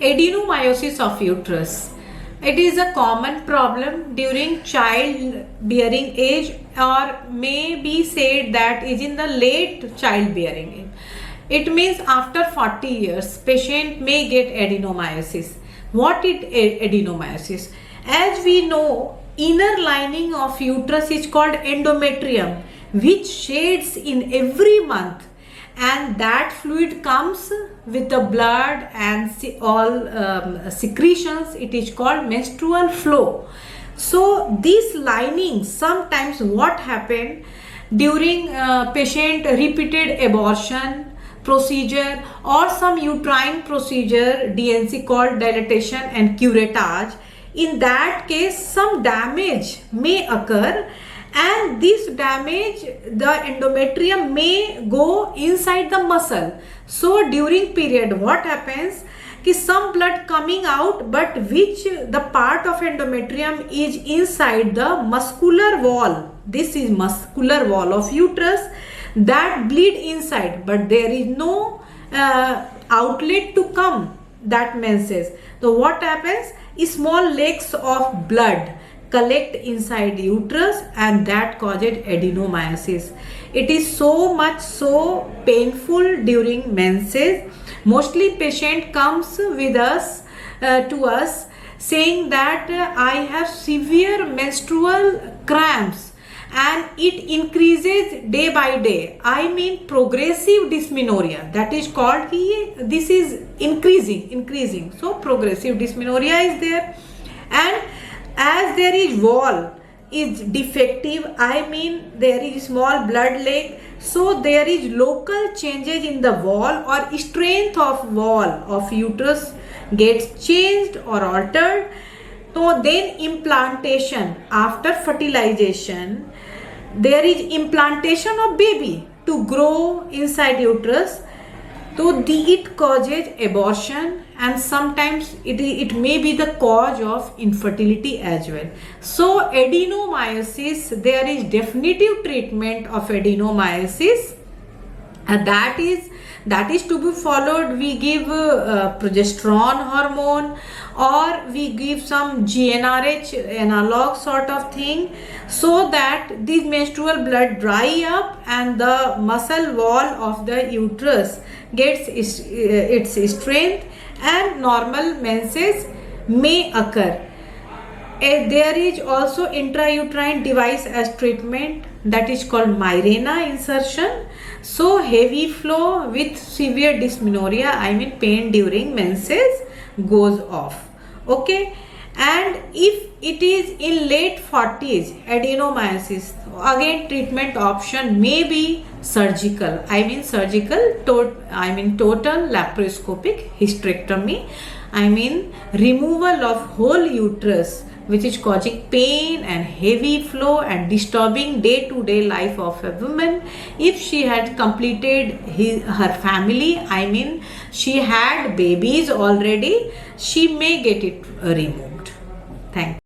Adenomyosis of uterus. It is a common problem during childbearing age, or may be said that is in the late childbearing age. It means after 40 years, patient may get adenomyosis. What is adenomyosis? As we know, inner lining of uterus is called endometrium, which sheds in every month, and that fluid comes with the blood and all secretions. It is called menstrual flow. So this lining, sometimes what happened during patient repeated abortion procedure or some uterine procedure, DNC called dilatation and curettage, in that case some damage may occur, and this damage, the endometrium may go inside the muscle. So during period what happens कि some blood coming out, but which the part of endometrium is inside the muscular wall. This is muscular wall of uterus that bleed inside, but there is no outlet to come, that menses. So what happens? Small lakes of blood collect inside uterus, and that causes adenomyosis. It is so much so painful during menses. Mostly patient comes with us to us saying that I have severe menstrual cramps and it increases day by day. I mean progressive dysmenorrhea, that is called, this is increasing. So progressive dysmenorrhea is there, and as there is wall is defective, I mean there is small blood lake, so there is local changes in the wall, or strength of wall of uterus gets changed or altered. So then implantation, after fertilization there is implantation of baby to grow inside uterus. So it causes abortion, and sometimes it may be the cause of infertility as well. So adenomyosis, there is definitive treatment of adenomyosis, and that is to be followed. We give progesterone hormone, or we give some GnRH analog sort of thing, so that this menstrual blood dry up and the muscle wall of the uterus gets its strength, and normal menses may occur. There is also intrauterine device as treatment, that is called Mirena insertion. So heavy flow with severe dysmenorrhea, I mean pain during menses, goes off. Okay, and if it is in late 40s adenomyosis, again treatment option may be surgical. I mean total laparoscopic hysterectomy. I mean removal of whole uterus, which is causing pain and heavy flow and disturbing day-to-day life of a woman. If she had completed her family, I mean she had babies already, she may get it removed. Thank you.